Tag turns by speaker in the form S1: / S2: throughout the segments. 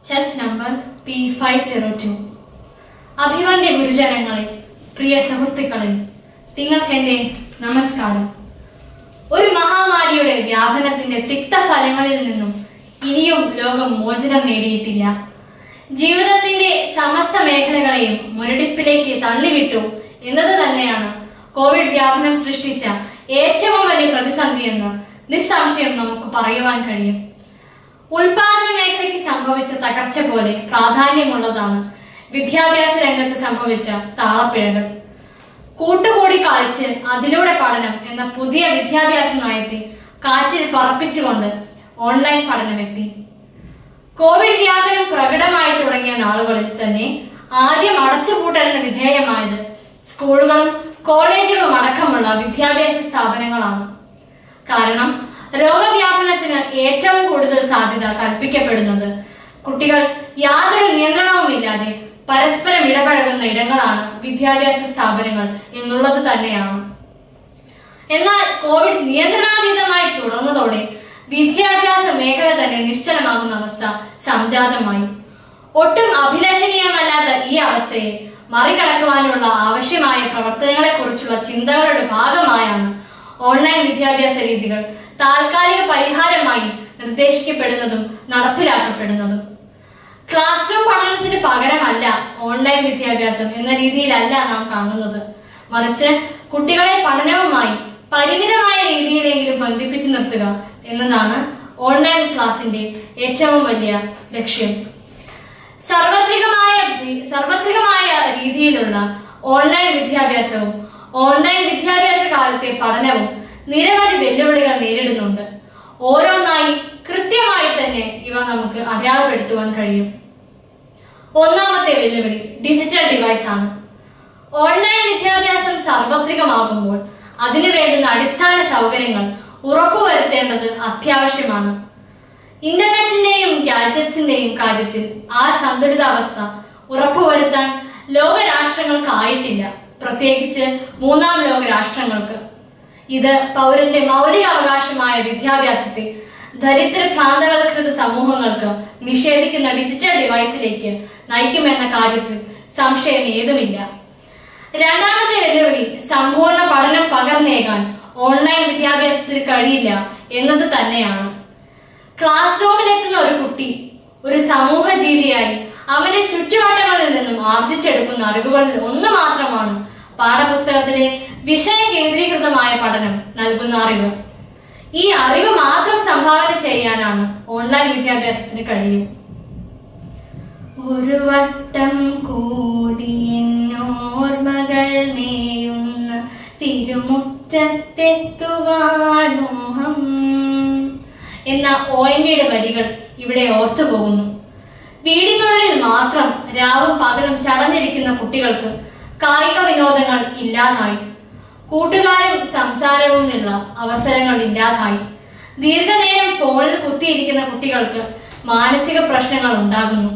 S1: Chess number P502. അഭിമന്യ ഗുരുജനങ്ങളെ, പ്രിയ സുഹൃത്തുക്കളെ, നിങ്ങൾക്കെന്റെ നമസ്കാരം. ഒരു മഹാമാരിയുടെ വ്യാപനത്തിന്റെ തിക്തഫലങ്ങളിൽ നിന്നും ഇനിയും ലോകം മോചനം നേടിയിട്ടില്ല. ജീവിതത്തിന്റെ സമസ്ത മേഖലകളെയും മുരടിപ്പിലേക്ക് തള്ളിവിട്ടു എന്നത് തന്നെയാണ് കോവിഡ് വ്യാപനം സൃഷ്ടിച്ച ഏറ്റവും വലിയ പ്രതിസന്ധിയെന്ന് നിസ്സംശയം നമുക്ക് പറയുവാൻ കഴിയും. ഉൽപാദന മേഖലയ്ക്ക് സംഭവിച്ച തകർച്ച പോലെ പ്രാധാന്യമുള്ളതാണ് വിദ്യാഭ്യാസ രംഗത്ത് സംഭവിച്ച താളപ്പിഴകൾ. കൂട്ടുകൂടി കളിച്ച് അതിലൂടെ പഠനം എന്ന പുതിയ വിദ്യാഭ്യാസ നയത്തെ കാറ്റിൽ പറപ്പിച്ചുകൊണ്ട് ഓൺലൈൻ പഠനമെത്തി. കോവിഡ് വ്യാപനം പ്രകടമായി തുടങ്ങിയ നാളുകളിൽ തന്നെ ആദ്യം അടച്ചുപൂട്ടലിന് വിധേയമായത് സ്കൂളുകളും കോളേജുകളും അടക്കമുള്ള വിദ്യാഭ്യാസ സ്ഥാപനങ്ങളാണ്. കാരണം രോഗവ്യാപനത്തിന് ഏറ്റവും കൂടുതൽ സാധ്യത കൽപ്പിക്കപ്പെടുന്നത് കുട്ടികൾ യാതൊരു നിയന്ത്രണവുമില്ലാതെ പരസ്പരം ഇടപഴകുന്ന ഇടങ്ങളാണ് വിദ്യാഭ്യാസ സ്ഥാപനങ്ങൾ എന്നുള്ളത് തന്നെയാണ്. എന്നാൽ കോവിഡ് നിയന്ത്രണാതീതമായി തുടർന്നതോടെ വിദ്യാഭ്യാസ മേഖല തന്നെ നിശ്ചലമാകുന്ന അവസ്ഥ സംജാതമായി. ഒട്ടും അഭിലഷണീയമല്ലാത്ത ഈ അവസ്ഥയെ മറികടക്കുവാനുള്ള ആവശ്യമായ പ്രവർത്തനങ്ങളെ കുറിച്ചുള്ള ചിന്തകളുടെ ഭാഗമായാണ് ഓൺലൈൻ വിദ്യാഭ്യാസ രീതികൾ താൽക്കാലിക പരിഹാരമായി നിർദ്ദേശിക്കപ്പെടുന്നതും നടപ്പിലാക്കപ്പെടുന്നതും. ക്ലാസ് റൂം പഠനത്തിന് പകരമല്ല ഓൺലൈൻ വിദ്യാഭ്യാസം എന്ന രീതിയിലല്ല നാം കാണുന്നത്. മറിച്ച് കുട്ടികളെ പഠനവുമായി പരിമിതമായ രീതിയിലെങ്കിലും ബന്ധിപ്പിച്ചു നിർത്തുക എന്നതാണ് ഓൺലൈൻ ക്ലാസിന്റെ ഏറ്റവും വലിയ ലക്ഷ്യം. സർവത്രികമായ രീതിയിലുള്ള ഓൺലൈൻ വിദ്യാഭ്യാസവും ഓൺലൈൻ വിദ്യാഭ്യാസ കാലത്തെ പഠനവും നിരവധി വെല്ലുവിളികൾ നേരിടുന്നുണ്ട്. ഓരോന്നായി കൃത്യമായി തന്നെ ഇവ നമുക്ക് അടയാളപ്പെടുത്തുവാൻ കഴിയും. ഒന്നാമത്തെ വെല്ലുവിളി ഡിജിറ്റൽ ഡിവൈസ് ആണ്. ഓൺലൈൻ വിദ്യാഭ്യാസം സാർവത്രികമാകുമ്പോൾ അതിനു വേണ്ടുന്ന അടിസ്ഥാന സൗകര്യങ്ങൾ ഉറപ്പുവരുത്തേണ്ടത് അത്യാവശ്യമാണ്. ഇന്റർനെറ്റിന്റെയും ഗാഡ്ജറ്റ്സിന്റെയും കാര്യത്തിൽ ആ സന്തുലിതാവസ്ഥ ഉറപ്പുവരുത്താൻ ലോകരാഷ്ട്രങ്ങൾക്കായിട്ടില്ല, പ്രത്യേകിച്ച് മൂന്നാം ലോക രാഷ്ട്രങ്ങൾക്ക്. ഇത് പൗരന്റെ മൗലിക അവകാശമായ വിദ്യാഭ്യാസത്തെ ദരിദ്ര ഭ്രാന്തവൽകൃത സമൂഹങ്ങൾക്ക് നിഷേധിക്കുന്ന ഡിജിറ്റൽ ഡിവൈസിലേക്ക് നയിക്കുമെന്ന കാര്യത്തിൽ സംശയം ഏതുമില്ല. രണ്ടാമത്തെ വെല്ലുവിളി സമ്പൂർണ്ണ പഠനം പകർന്നേകാൻ ഓൺലൈൻ വിദ്യാഭ്യാസത്തിന് കഴിയില്ല എന്നത് തന്നെയാണ്. ക്ലാസ് റൂമിലെത്തുന്ന ഒരു കുട്ടി ഒരു സമൂഹ ജീവിയായി അവന്റെ ചുറ്റുവട്ടങ്ങളിൽ നിന്നും ആർജിച്ചെടുക്കുന്ന അറിവുകളിൽ ഒന്ന് മാത്രമാണ് പാഠപുസ്തകത്തിലെ വിഷയ കേന്ദ്രീകൃതമായ പഠനം നൽകുന്ന അറിവ്. ഈ അറിവ് മാത്രം സംഭാവന ചെയ്യാനാണ് ഓൺലൈൻ വിദ്യാഭ്യാസത്തിന് കഴിയും. ഒരു വട്ടം കൂടി എന്നോർമകൾ മേയുന്ന തിരുമുറ്റത്തെത്തുവാൻ മോഹം എന്ന ONVയുടെ വരികൾ ഇവിടെ ഓർത്തുപോകുന്നു. വീടിനുള്ളിൽ മാത്രം രാവും പകലും ചടഞ്ഞിരിക്കുന്ന കുട്ടികൾക്ക് കായിക വിനോദങ്ങൾ ഇല്ലാതായി, കൂട്ടുകാരും സംസാരവുമുള്ള അവസരങ്ങൾ ഇല്ലാതായി, ദീർഘനേരം ഫോണിൽ കുത്തിയിരിക്കുന്ന കുട്ടികൾക്ക് മാനസിക പ്രശ്നങ്ങൾ ഉണ്ടാകുന്നു,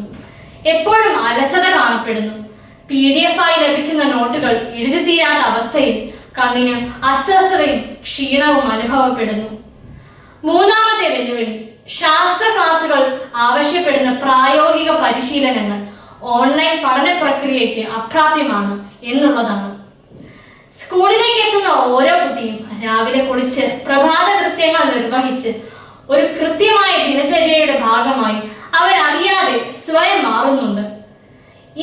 S1: എപ്പോഴും അലസത കാണപ്പെടുന്നു, PDF ആയി ലഭിക്കുന്ന നോട്ടുകൾ എഴുതി തീരാത്ത അവസ്ഥയിൽ കണ്ണിന് അസ്വസ്ഥതയും ക്ഷീണവും അനുഭവപ്പെടുന്നു. മൂന്നാമത്തെ വെല്ലുവിളി ശാസ്ത്ര ക്ലാസുകൾ ആവശ്യപ്പെടുന്ന പ്രായോഗിക പരിശീലനങ്ങൾ ഓൺലൈൻ പഠന പ്രക്രിയയ്ക്ക് അപ്രാപ്യമാണ് എന്നുള്ളതാണ്. സ്കൂളിലേക്ക് എത്തുന്ന ഓരോ കുട്ടിയും രാവിലെ കുളിച്ച് പ്രഭാത കൃത്യങ്ങൾ നിർവഹിച്ച് ഒരു കൃത്യമായ ദിനചര്യയുടെ ഭാഗമായി അവരറിയാതെ സ്വയം മാറുന്നുണ്ട്.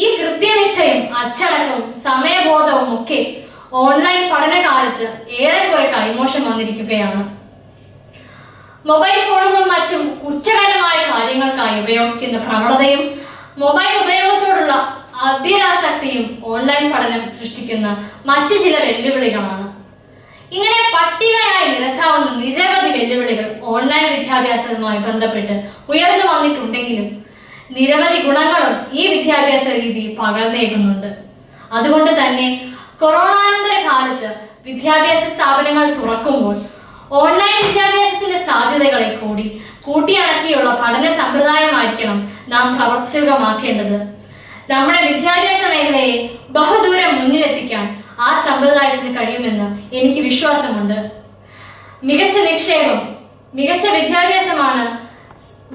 S1: ഈ കൃത്യനിഷ്ഠയും അച്ചടക്കവും സമയബോധവും ഒക്കെ ഓൺലൈൻ പഠനകാലത്ത് ഏറെക്കുറെ കൈമോശം വന്നിരിക്കുകയാണ്. മൊബൈൽ ഫോണുകളും മറ്റും കുറ്റകരമായ കാര്യങ്ങൾക്കായി ഉപയോഗിക്കുന്ന പ്രവണതയും മൊബൈൽ ഉപയോഗത്തോടുള്ള അധിരാസക്തിയും ഓൺലൈൻ പഠനം സൃഷ്ടിക്കുന്ന മറ്റു ചില വെല്ലുവിളികളാണ്. ഇങ്ങനെ പട്ടികയായി നിരത്താവുന്ന നിരവധി വെല്ലുവിളികൾ ഓൺലൈൻ വിദ്യാഭ്യാസവുമായി ബന്ധപ്പെട്ട് ഉയർന്നു വന്നിട്ടുണ്ടെങ്കിലും നിരവധി ഗുണങ്ങളും ഈ വിദ്യാഭ്യാസ രീതി പകർന്നേകുന്നുണ്ട്. അതുകൊണ്ട് തന്നെ കൊറോണാനന്തര കാലത്ത് വിദ്യാഭ്യാസ സ്ഥാപനങ്ങൾ തുറക്കുമ്പോൾ ഓൺലൈൻ വിദ്യാഭ്യാസത്തിന്റെ സാധ്യതകളെ കൂടി കൂട്ടിയിണക്കിയുള്ള പഠന സമ്പ്രദായമായിരിക്കണം നാം പ്രാവർത്തികമാക്കേണ്ടത്. നമ്മുടെ വിദ്യാഭ്യാസ മേഖലയെ ബഹുദൂരം മുന്നിലെത്തിക്കാൻ ആ സമ്പ്രദായത്തിന് കഴിയുമെന്ന് എനിക്ക് വിശ്വാസമുണ്ട്. മികച്ച നിക്ഷേപം, മികച്ച വിദ്യാഭ്യാസമാണ്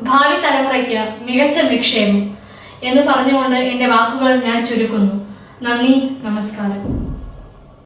S1: ഭാവി തലമുറയ്ക്ക് മികച്ച നിക്ഷേപം എന്ന് പറഞ്ഞുകൊണ്ട് എൻ്റെ വാക്കുകൾ ഞാൻ ചുരുക്കുന്നു. നന്ദി, നമസ്കാരം.